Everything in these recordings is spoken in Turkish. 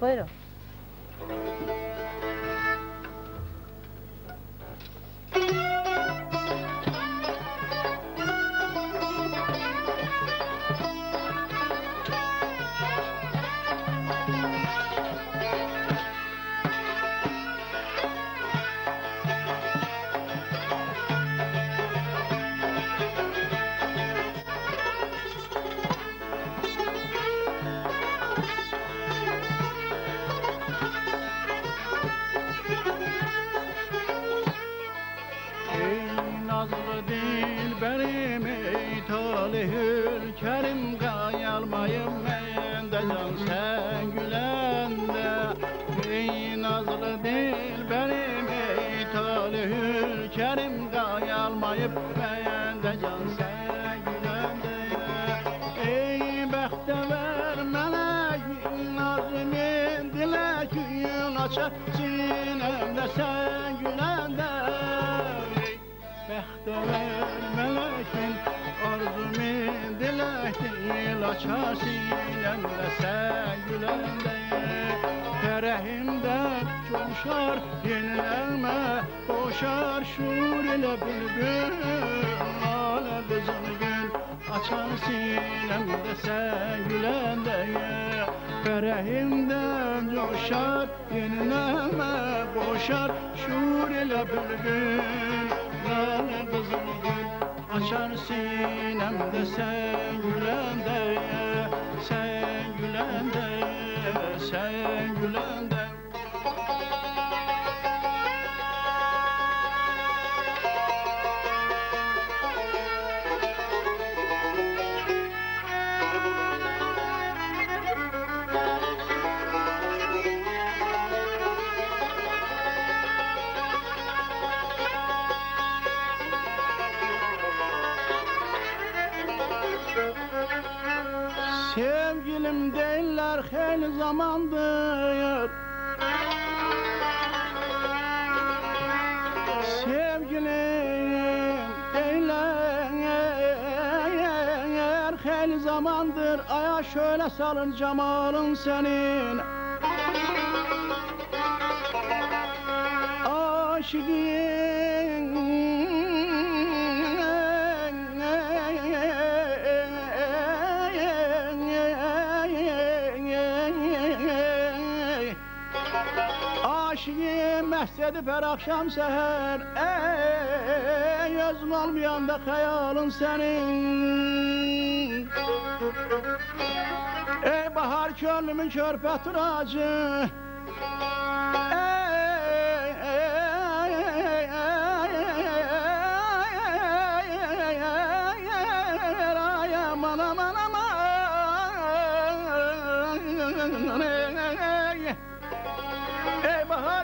Buyurun. Kerim kayalmayım ben de can sen gülende. Ey nazlı dilberim ey talihül kerim kayalmayıp ben de can sen gülende. Ey bektever meleğin nazmin dilekün açar sinemde sen gülende. Ey bektever meleğin arzumin dilektil açar sinemde sen gülende. Ferehimden coşar yenilenme boşar şuur ile bülbül. Lale kızıl gül açar sinemde sen gülende. Ferehimden coşar yenilenme boşar şuur ile bülbül. Lale kızıl gül açar sinemde sen gülende, sen gülende, sen gülende. Sevgilim değiller hayli zamandır. Sevgilim değiller hayli zamandır. Aya şöyle salın cemalın senin. Aşıkın məhz edib hər akşam seher. Ey gözüm olmayanda hayalın senin. Ey bahar könlümün körpə turacı.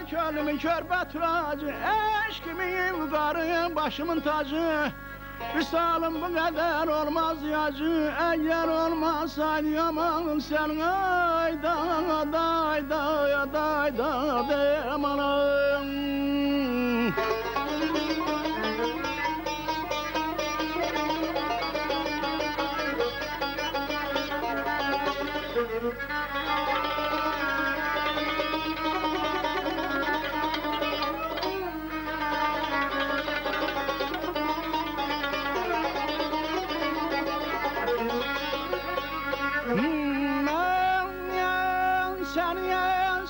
Könlümün körpə turacı, eşkimin qarı, başımın tacı. Visalım bu qədər olmaz yacı, eğer olmasaydı yaman sen. Ayda, ayda, ayda, ayda, demanım.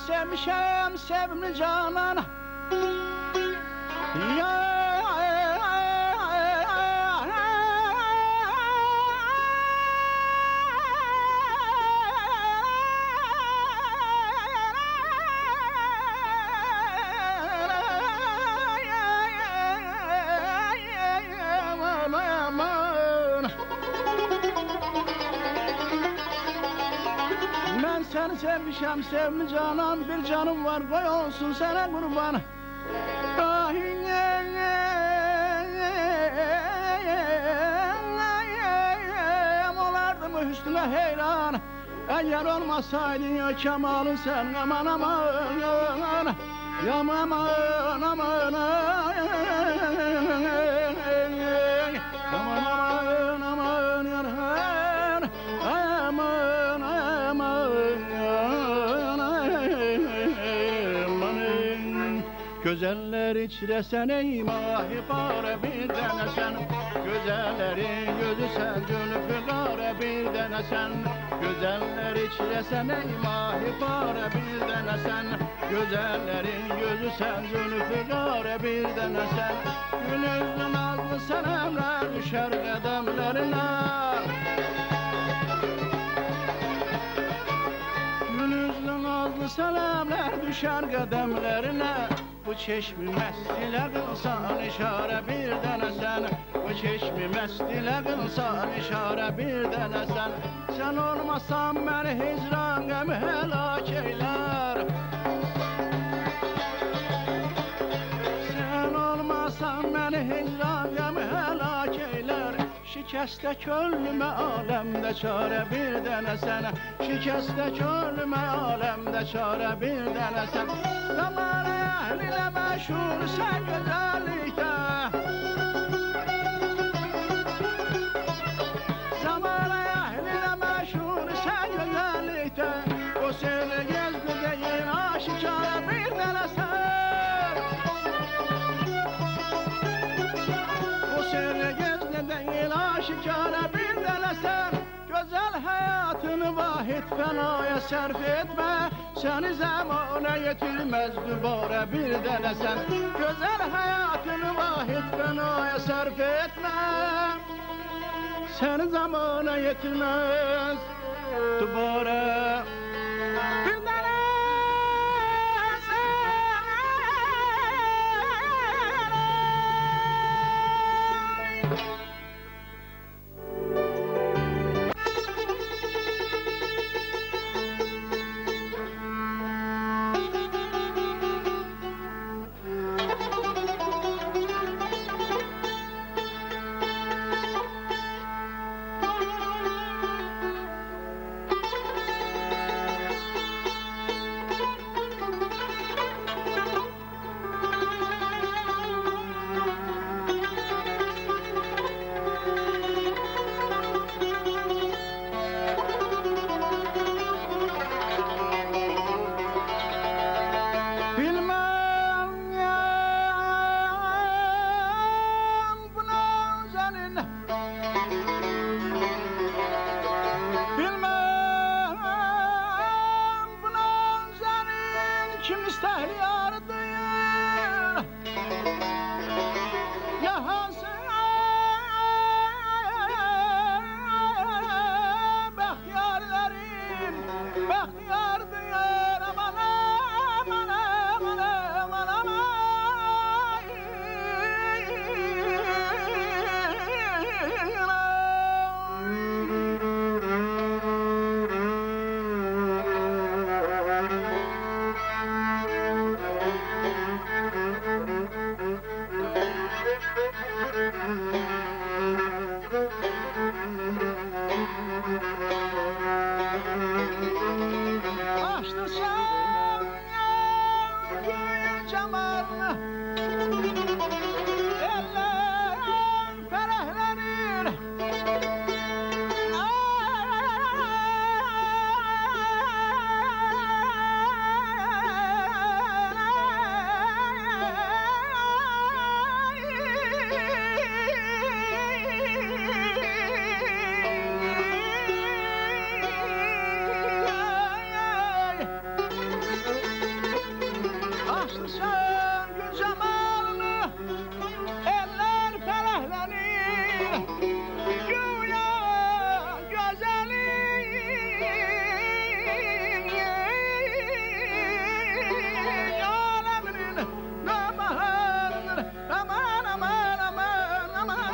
Sevmişem sevimli canan. Seni sevmişem sevmi canan, bir canım var koy olsun sana kurban. Olardı mı hüsnüne heyran, eğer olmasaydın ya kemalın sen. Aman aman aman aman aman aman aman. Güzeller içresen ey mahi fare bir dene sen. Güzellerin gözü sen, zülfü kare bir dene sen. Güzeller içresen ey mahi fare bir dene sen. Güzellerin gözü sen, zülfü kare bir dene sen. Gülüzlü nazlı senemler düşer kademlerine. Gülüzlü nazlı selamlar düşer kademlerine. Bu çeşmi mest ile kılsan işare bir dene sen. Bu çeşmi mest ile kılsan işare bir dene sen. Sen olmasan beni hicran gemi helak eyler. Sen olmasan beni hicran gemi helak eyler. Şikeste könlüme alemde çare bir dene sen. Şikeste könlüme alemde çare bir dene sen. Zaman ehline meşhur sen güzellikte. Zaman ehline meşhur sen güzellikte. O seni gezdi değil aşikare bir dene sen. O seni gezdi değil aşikare bir dene sen. Güzel hayatını vahid fenaya sarf etme. Seni zamana yetilmez dübare bir dene sen. Güzel hayatını vahid fenaya sarf etme. Seni zamana yetilmez dübare bir dene sen. Kim ister yardır yahasın bahtiyarların bahtiyardır aman aman aman aman aman. Açtı sen gül cemalını, eller ferahlanır. Açtı sen gül cemalını, eller ferahlanır. Güya güzelin aleminin namaharıdır. Aman aman aman aman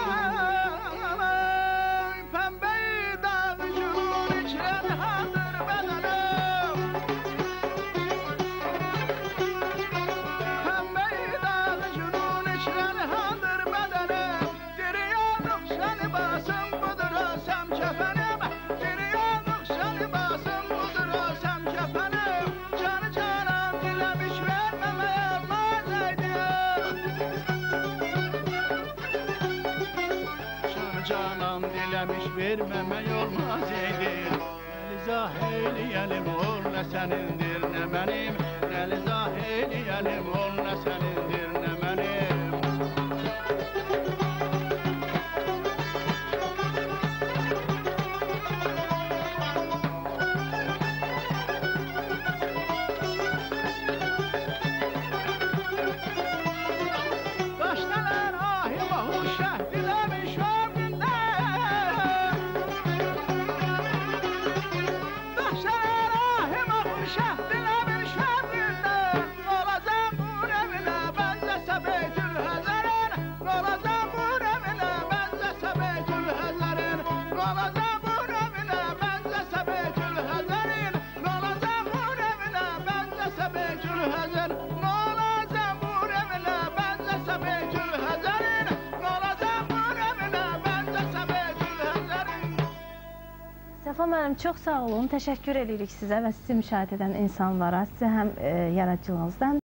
aman. Pembe dağcının içleri hazır bedenim. Pembe dağcının içleri hazır bedenim. Diriyorduk seni basın budur olsam kefenim. Diriyorduk seni basın budur olsam kefenim. Canı canan dilemiş vermemeye olmazaydı. Canı canan dilemiş vermemeye olmazaydı. Elizah eyleyelim ol ne senindir ne benim. Elizah eyleyelim ol ne senindir şəhdilə bir şəhdindən olacaq bu evinə bəncəsə Beytül Həzərin olacaq bu evinə bəncəsə Beytül Həzərin olacaq bu evinə bəncəsə Beytül Həzərin olacaq bu evinə bəncəsə Beytül Həzərin olacaq bu evinə bəncəsə Beytül Həzərin olacaq bu evinə bəncəsə Beytül Həzərin. Səfa müəllim, çox sağ olun. Təşəkkür edirik sizə və sizi müşahidə edən insanlara, sizə həm yaradıcılığınızda, həm